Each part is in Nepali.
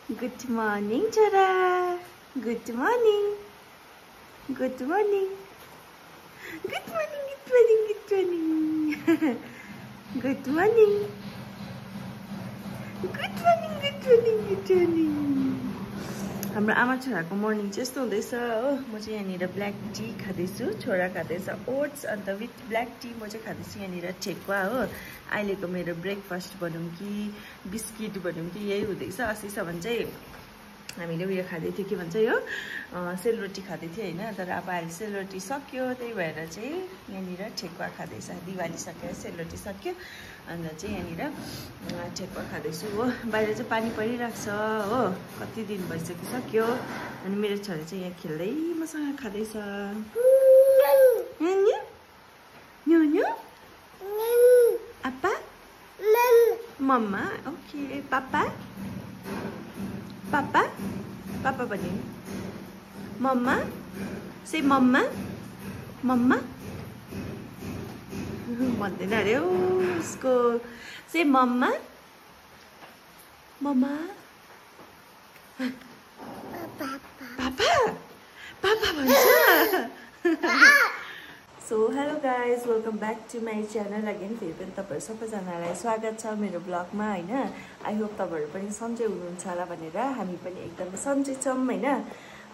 Good morning, Chara. Good morning. Good morning. Good morning, good morning, good morning. Good morning. Good morning, good morning, good morning. हाम्रो आमा छोराको मर्निङ चाहिँ यस्तो हुँदैछ हो। म चाहिँ यहाँनिर ब्ल्याक टी खाँदैछु, छोरा खाँदैछ ओट्स, अन्त विथ ब्ल्याक टी म चाहिँ खाँदैछु यहाँनिर ठेकुवा हो। अहिलेको मेरो ब्रेकफास्ट भनौँ कि बिस्किट भनौँ कि यही हुँदैछ। अस्तिसम्म चाहिँ हामीले उयो खाँदै थियो, के भन्छ यो सेलरोटी खाँदै थियो होइन, तर अब अहिले सेलरोटी सक्यो, त्यही भएर चाहिँ यहाँनिर ठेकुवा खाँदैछ। दिवाली सक्यो, सेलरोटी सक्यो, अन्त चाहिँ यहाँनिर ठेकुवा खाँदैछु हो। बाहिर चाहिँ पानी परिरहेको छ हो, कति दिन भइसकिसक्यो। अनि मेरो छोरा चाहिँ यहाँ खेल्दै मसँग खाँदैछ। आप्पा मम्मा ओके पापा पापा पापा भन्ने मम्मा से मम्मा मम्मा भन्दैन अरे उसको से मम्मा मम्मा पापा पापा भन्छ। So hello guys, welcome back to my channel again. फेरि पनि तपाईँहरू सबैजनालाई स्वागत छ मेरो ब्लगमा होइन। आई होप तपाईँहरू पनि सन्चै हुनुहुन्छ होला भनेर हामी पनि एकदमै सन्चै छौँ होइन।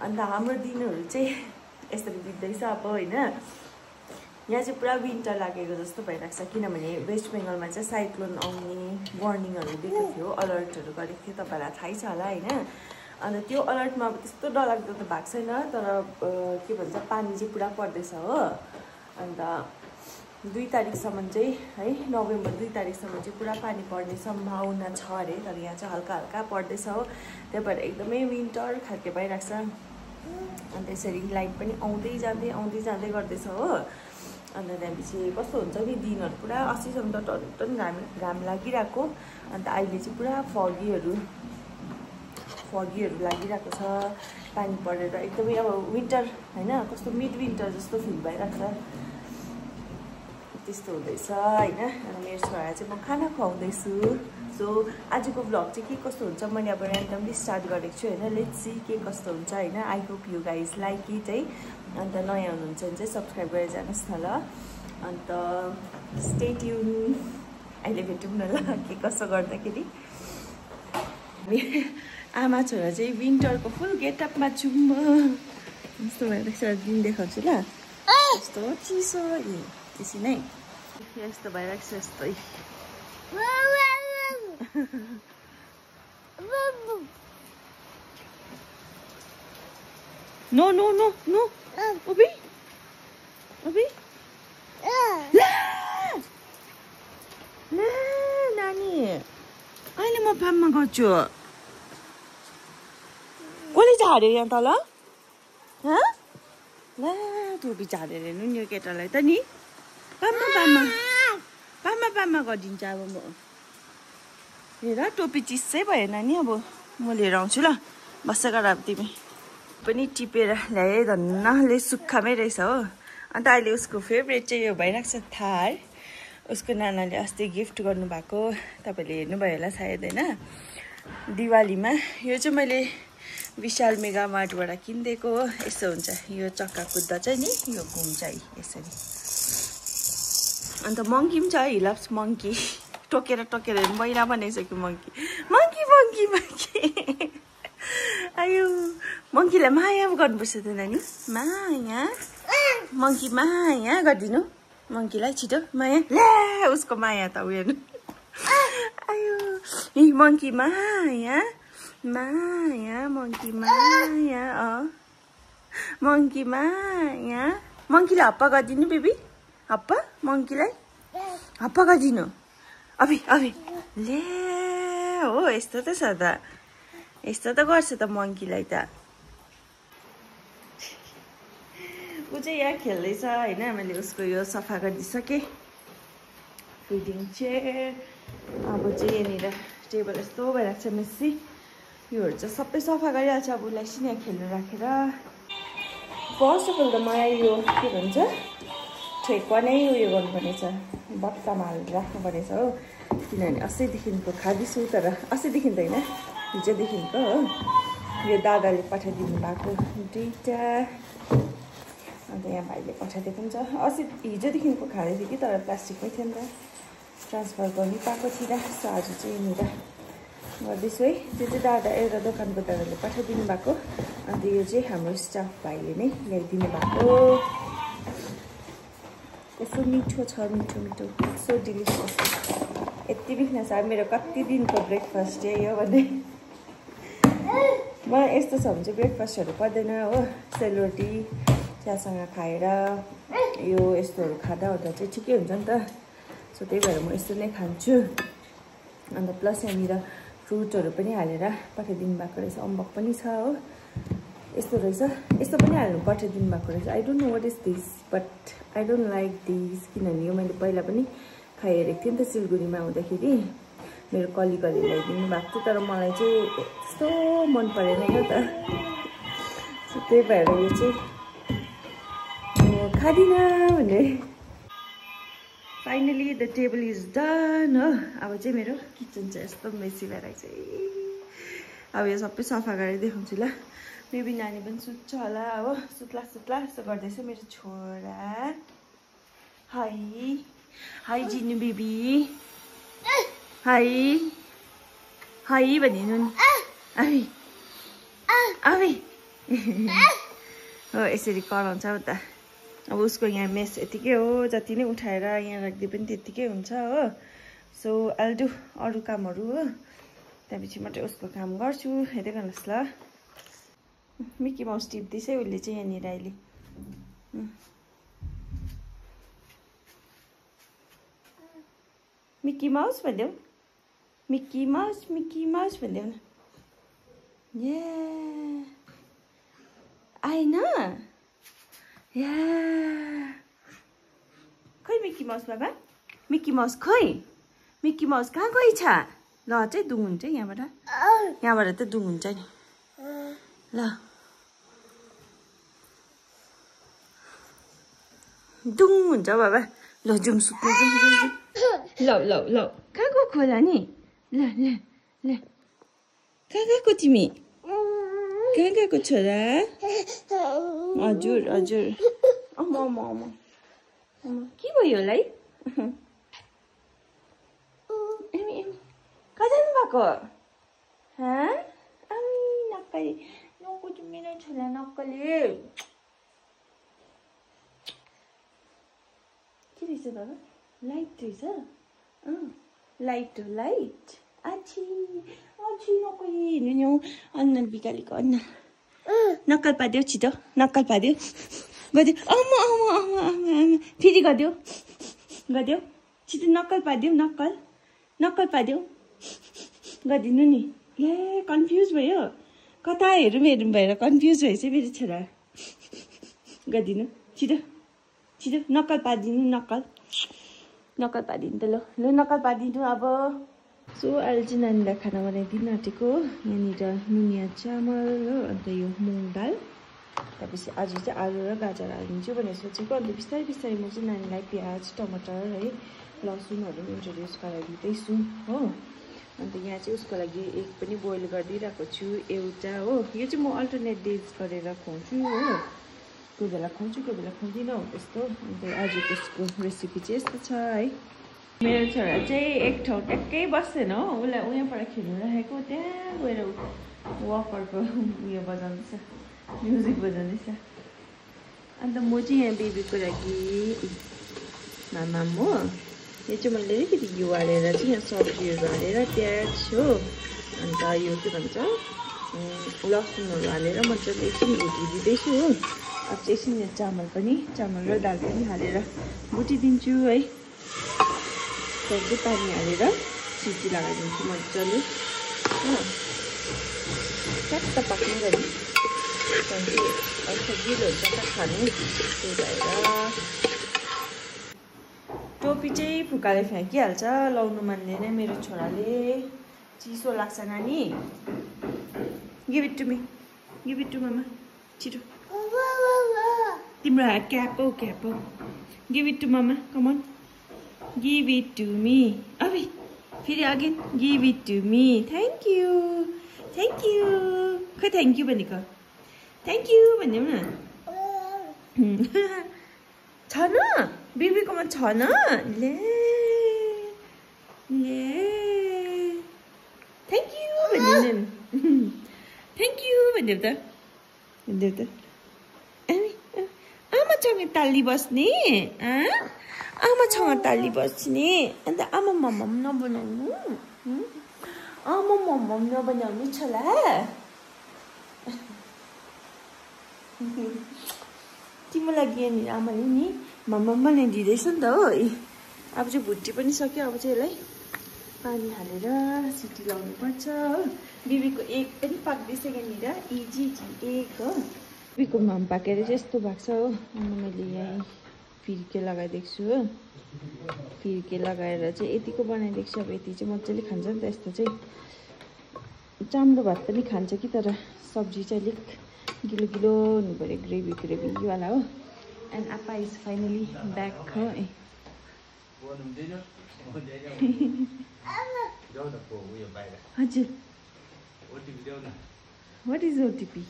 अन्त हाम्रो दिनहरू चाहिँ यसरी बित्दैछ अब होइन। यहाँ चाहिँ पुरा विन्टर लागेको जस्तो भइरहेको छ, किनभने वेस्ट बेङ्गलमा चाहिँ साइक्लोन आउने वार्निङहरू दिएको थियो, अलर्टहरू गरेको थियो, तपाईँलाई थाहै छ होला होइन। अन्त त्यो अलर्टमा अब त्यस्तो डरलाग्दो त भएको छैन, तर के भन्छ पानी चाहिँ पुरा पर्दैछ हो। अन्त 2 तारिकसम्म चाहिँ है, नोभेम्बर 2 तारिकसम्म चाहिँ पुरा पानी पर्ने सम्भावना छ अरे, तर यहाँ चाहिँ हल्का हल्का पर्दैछ हो। त्यही भएर एकदमै विन्टर खालके भइरहेको छ। अन्त यसरी लाइट पनि आउँदै जाँदै गर्दैछ हो। अन्त त्यहाँपछि कस्तो हुन्छ नि, दिनहरू पुरा अस्तिसम्म त टन घाम लागिरहेको, अन्त अहिले चाहिँ पुरा फगीहरू लागिरहेको छ पानी परेर। एकदमै अब विन्टर होइन, कस्तो मिड विन्टर जस्तो फिल भइरहेको छ, त्यस्तो हुँदैछ होइन। अनि मेरो छोरा चाहिँ म खाना खुवाउँदैछु। सो आजको भ्लग चाहिँ के कस्तो हुन्छ मैले अब ऱ्यान्डमली स्टार्ट गरेको छु होइन। लेट्स सी के कस्तो हुन्छ होइन। I hope you guys like it है। अन्त नयाँ हुनुहुन्छ भने चाहिँ सब्सक्राइब गरेर जानुहोस् न ल। अन्त स्टे ट्युन, अहिले भेटौँ न ल के कसो गर्दाखेरि। आमा छोरा चाहिँ विन्टरको फुल गेटअपमा छौँ म। यस्तो भइरहेको छ, दिन देखाउँछु ल। यस्तो चिसो त्यसै नै यस्तो भइरहेको छ यस्तै। नो नो नो नो ओबी ओबी नानी अहिले म फार्ममा गर्छु। कसले झार्यो यहाँ तल ला टोपी झारेर हेर्नु नि यो केटालाई त नि। पामा गरिदिन्छ अब म। हेर टोपी चिसै भएन नि, अब म लिएर आउँछु ल। बस्छ गर अब तिमी पनि टिपेर ल्याए धन्नले सुक्खामै रहेछ हो। अन्त अहिले उसको फेभरेट चाहिँ यो भइरहेको छ थार। उसको नानाले अस्ति गिफ्ट गर्नुभएको, तपाईँले हेर्नुभयो होला सायद होइन, दिवालीमा। यो चाहिँ मैले विशाल मेगा मार्टबाट किनिदिएको हो। यस्तो हुन्छ यो चक्का कुद्दा चाहिँ नि, यो घुम्छ यसरी। अन्त मङ्की पनि छ, हि लभ्स मङ्की। टोकेर मैला बनाइसक्यो मङ्की। आयो मङ्कीलाई माया गर्नुपर्छ त नानी, माया मङ्की माया गरिदिनु मङ्कीलाई छिटो माया। ल्या उसको माया त उयो आयो मङ्की माया मङ्की माया मङ्की माया। मङ्कीलाई हप्पा गरिदिनु बेबी, हप्पा मङ्कीलाई हप्पा गरिदिनु। अभि ले हो यस्तो त छ त, यस्तो त गर्छ त मङ्कीलाई त। ऊ चाहिँ यहाँ खेल्दैछ होइन। मैले उसको यो सफा गरिदिइसकेँ, फिडिङ चेयर। अब चाहिँ यहाँनिर टेबल यस्तो भइरहेको छ मेस्सी, योहरू चाहिँ सबै सफा गरिहाल्छ। अब उसलाई चाहिँ यहाँ खेल्नु राखेर फर्स्ट अफ अल त मलाई यो के भन्छ ठेकुवा नै उयो गर्नुपर्ने छ, बट्टामा हालेर राख्नुपर्ने छ हो। किनभने अस्तिदेखिको खाँदैछु, तर अस्तिदेखि त होइन हिजोदेखिको हो यो दादाले पठाइदिनु भएको दुईटा अन्त यहाँ भाइले पठाइदिएको पनि छ अस्ति हिजोदेखिको खाँदै थियो कि तर प्लास्टिकमै थियो नि त ट्रान्सफर गर्नु पाएको थिइनँ सो आज चाहिँ यहाँनिर गर्दैछु है त्यो चाहिँ दादा एउटा दोकानको दादाले पठाइदिनु भएको अन्त यो चाहिँ हाम्रो स्टाफ भाइले नै ल्याइदिनु भएको कस्तो मिठो छ मिठो मिठो सो डिलिसियस यति बिघ्न छ मेरो कति दिनको ब्रेकफास्ट यही हो भने मलाई यस्तो छ भने चाहिँ ब्रेकफास्टहरू पर्दैन हो सेलरोटी चियासँग खाएर यो यस्तोहरू खाँदा ओर्दा चाहिँ ठिकै हुन्छ नि त सो त्यही भएर म यस्तो नै खान्छु अन्त प्लस यहाँनिर फ्रुटहरू पनि हालेर पठाइदिनु भएको रहेछ अम्बक पनि छ हो यस्तो रहेछ यस्तो पनि हाल्नु पठाइदिनु भएको रहेछ I don't know what is this but I don't like this किनभने यो मैले पहिला पनि खाइहेरेको थिएँ नि त सिलगढीमा हुँदाखेरि मेरो कलिगले ल्याइदिनु भएको थियो तर मलाई चाहिँ त्यस्तो मन परेन क्या त सो त्यही भएर यो चाहिँ म खाँदिनँ भने finally the table is done हो अब चाहिँ मेरो किचन चाहिँ यस्तो मेसी भएर चाहिँ अब यो सबै सफा गरेर देखाउँछु ल बेबी नानी पनि सुत्छ होला हो सुत्ला सुत्ला यस्तो गर्दैछ मेरो छोरा high high Jinu baby hi high भनिदिनु नि अबी अबी हो यसरी कराउँछ हौ त अब उसको यहाँ मेस यतिकै हो जति नै उठाएर यहाँ राख्दै पनि त्यतिकै हुन्छ हो सो आइल डु अरू कामहरू हो त्यहाँपछि मात्रै उसको काम गर्छु हेर्दै गर्नुहोस् ल मिकी माउस टिप्दैछ है उसले चाहिँ यहाँनिर अहिले मिकी माउस भनिदेऊ मिकी माउस भनिदेऊ न या आएन या खै मिकी माउस बाबा मिकी माउस खै मिकी माउस कहाँ गइ छ ल चाहिँ दुङ हुन्छ यहाँबाट त दुङ हुन्छ नि ल दुङ हुन्छ बाबा ल जुम सुत्नु जुम ल ल ल कहाँ गएको होला नि ल ल ल कहाँ गएको तिमी कहाँ गएको छोरा हजुर हजुर अम अम अम के भयो होला है कहाँ जानु भएको नक्कली नकुचु मेरो छोरा नक्कली के रहेछ बाबा लाइट रहेछ लाइट हो लाइट आछि आछि नक्कली हिँड्नु अन्न बिगारेको अन्न नक्कल पादेऊ छिटो नक्कल पादेऊ गरिदेऊ आमा आमा आमा आमा आमा फेरि गरिदेऊ छिटो नक्कल पादेऊ नक्कल पादेऊ गरिदिनु नि ए कन्फ्युज भयो कता हेरौँ भएर कन्फ्युज भएछ मेरो छोरा गरिदिनु छिटो छिटो नक्कल पादिनु नक्कल पादिनु त ल नक्कल पादिनु अब सो अहिले चाहिँ नानीलाई खाना बनाइदिनु आँटेको यहाँनिर नुनिया चामल हो अन्त यो मुङ दाल त्यसपछि आज चाहिँ आलु र गाजर हालिदिन्छु भनेर सोचेको अन्त बिस्तारै बिस्तारै म चाहिँ नानीलाई प्याज टमाटर है लसुनहरू इन्ट्रोड्युस गराइदिँदैछु हो अन्त यहाँ चाहिँ उसको लागि एक पनि बोइल गरिदिइरहेको छु एउटा हो यो चाहिँ म अल्टरनेट डेज गरेर खुवाउँछु हो कोही बेला खुवाउँछु कोही बेला खुवाउँदिनँ हो त्यस्तो अन्त आजको उसको रेसिपी चाहिँ यस्तो छ है मेरो छोरा चाहिँ एक ठाउँ ट्याक्कै बस्दैन हो उसलाई उहाँबाट खेल्नु राखेको त्यहाँ गएर वकरको उयो बजाउँदैछ म्युजिक बजाउँदैछ अन्त म चाहिँ यहाँ बेबीको लागि मामा हो यो चाहिँ मैले अलिकति घिउ हालेर चाहिँ यहाँ सब्जीहरू हालेर प्याज हो अन्त यो के भन्छ लसुनहरू हालेर मजाले एकछिन भुटिदिँदैछु हो अब चाहिँ एकछिन यो चामल र दाल पनि हालेर भुटिदिन्छु है त्यहाँदेखि पानी हालेर सिटी लगाइदिन्छु मजाले हो ट्याक्क पाक्ने गरी त्यहाँदेखि सजिलो हुन्छ त खानु त्यही भएर टोपी चाहिँ फुकाले फ्याँकिहाल्छ लाउनु मान्दैन मेरो छोराले चिसो लाग्छ नानी गिभ इट टु मामा छिटो तिम्रो क्याप हो गिभ इट टु मामा come on give it to me अबे फेरि again give it to me thank you thank you खै थ्याङ्क यू भनेको थ्याङ्क यू भन्यौ न छ न बेबीकोमा छ न ले ले थ्याङ्क यू भन्यौ न थ्याङ्क यू भन्यौ त आमासँग ताली बस्ने आमासँग ताली बस्ने अन्त आमा मम नबनाउनु आमा मम नबनाउनु छोला तिमीलाई लागि आमाले नि मम बनाइदिँदैछ नि त हो अब चाहिँ भुटी पनि सक्यो अब चाहिँ यसलाई पानी हालेर सिटी लाउनु पर्छ हो बेबीको एग पनि पाक्दैछ यहाँनिर इजी एग हो बेबीको मम पाकेर चाहिँ यस्तो भएको छ हो अनि मैले यहाँ फिर्के लगाइदिएको छु हो फिर्के लगाएर चाहिँ यतिको बनाइदिएको छु अब यति चाहिँ मजाले खान्छ नि त यस्तो चाहिँ चाम्रो भात पनि खान्छ कि तर सब्जी चाहिँ अलिक गिलो गिलो हुनु पऱ्यो ग्रेभीवाला हो and Appa is finally back हो हजुर what is OTP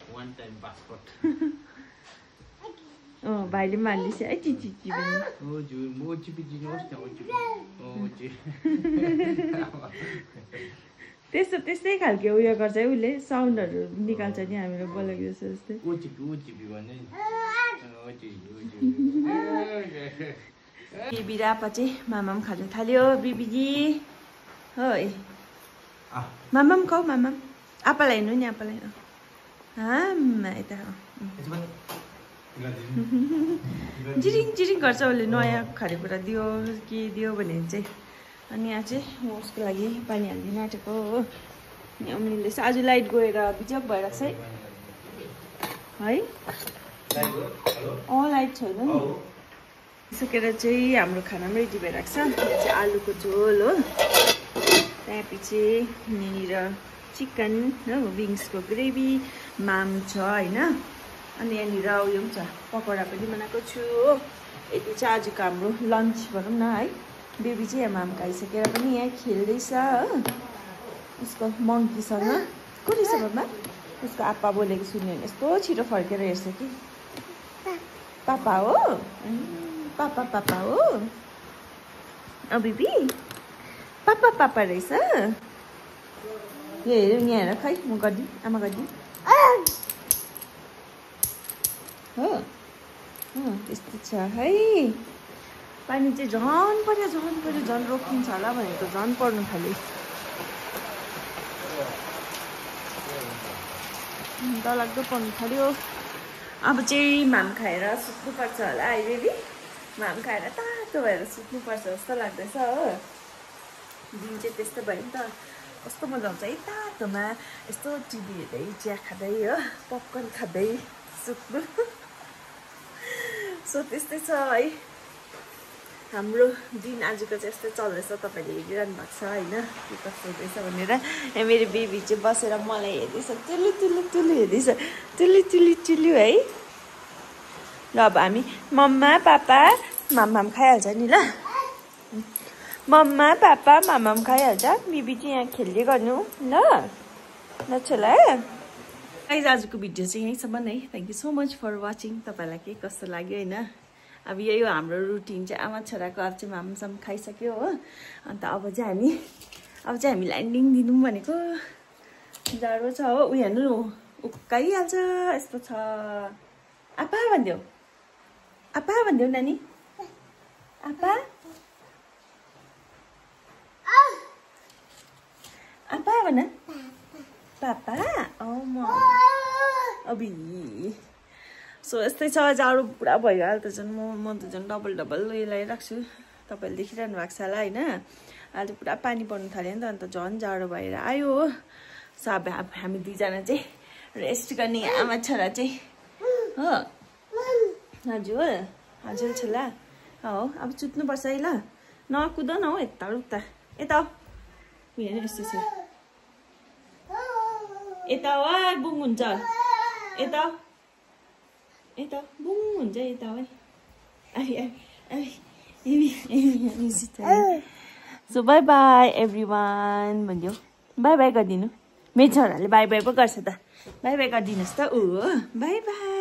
One time passport. Oh, भाइले मान्दैछ है चिची पनि त्यस्तै खालको उयो गर्छ है उसले साउन्डहरू निकाल्छ नि हामीले बोलेको जस्तो जस्तै बेबी र आप्पा चाहिँ मामाम खानु थाल्यो बेबीजी हो मामाम खाऊ मामाम आप्पालाई हेर्नु नि आप्पालाई यता जिरिङ जिरिङ गर्छ उसले नयाँ खानेकुरा दियो के दियो भने चाहिँ अनि यहाँ चाहिँ म उसको लागि पानी हालिदिनु आँटेको हो अनि अम्लीले चाहिँ आज लाइट गएर बिजोक भइरहेको छ है लाइट छैन नि सकेर चाहिँ हाम्रो खाना पनि रेडी भइरहेको छ यहाँ चाहिँ आलुको झोल हो त्यहाँपछि यहाँनिर चिकन हो विङ्सको ग्रेभी माम छ होइन अनि यहाँनिर उयो पनि छ पकौडा पनि बनाएको छु हो यति चाहिँ आजको हाम्रो लन्च भनौँ न है बेबी चाहिँ यहाँ माम खाइसकेर पनि यहाँ खेल्दैछ हो उसको मङ्कीसँग को रहेछ बाबा उसको आप्पा बोलेको सुन्यो भने यस्तो छिटो फर्केर हेर्छ कि पापा हो पापा हो बेबी पापा रहेछ यो हेरौँ यहाँ हेर खै म गरिदिउँ आमा गरिदिउँ हो त्यस्तो छ है पानी चाहिँ झन् पर्यो झन् रोकिन्छ होला भनेको झन् पर्नु थाल्यो डरलाग्दो पर्नु थाल्यो अब चाहिँ माम खाएर सुत्नुपर्छ होला है बेबी माम खाएर तातो भएर सुत्नुपर्छ जस्तो लाग्दैछ हो दिन चाहिँ त्यस्तो भयो नि त कस्तो मजा आउँछ है तातोमा यस्तो टिभी हेर्दै चिया खाँदै हो पपकर्न खाँदै सुत्नु सो त्यस्तै छ है हाम्रो दिन आजको चाहिँ यस्तै चल्दैछ तपाईँले हेरिरहनु भएको छ होइन के कस्तो हुँदैछ भनेर यहाँ मेरो बेबी चाहिँ बसेर मलाई हेर्दैछ टुलु हेर्दैछ टुलु है ल अब हामी मम्मा पापा माम खाइहाल्छ नि ल मम्मा पापा माम खाइहाल्छ बेबी चाहिँ यहाँ खेल्दै गर्नु ल छोला आजको भिडियो चाहिँ यहीँसम्म है thank you so much for watching तपाईँलाई के कस्तो लाग्यो होइन अब यही हो हाम्रो रुटिन चाहिँ आमा छोराको अब चाहिँ मामसम खाइसक्यो हो अन्त अब चाहिँ हामी ल्यान्डिङ दिनु भनेको जाडो छ हो उयो हेर्नु उक्काइहाल्छ यस्तो छ आप्पा भनिदेऊ नानी आप्पा भन पापा अबि सो यस्तै छ जाडो पुरा भयो अहिले त झन् म त झन् डबल उयो लगाइरहेको छु तपाईँले देखिरहनु भएको छ होला होइन अहिले पुरा पानी पर्नु थाल्यो नि त अन्त झन् जाडो भएर आयो हो सो अब हामी दुईजना चाहिँ रेस्ट गर्ने आमा छोरा चाहिँ हो हजुर छोला हो अब सुत्नुपर्छ है ल नकुद न हौ यता यता हेर्नु यस्तो छ यता बुङ हुन्छ यता बुङ हुन्छ यता सो बाई एभ्रिवान भनिदियो बाई गरिदिनु मेरो छोराले बाई बाई पो गर्छ त बाई बाई गरिदिनुहोस् त ऊ बाई बाई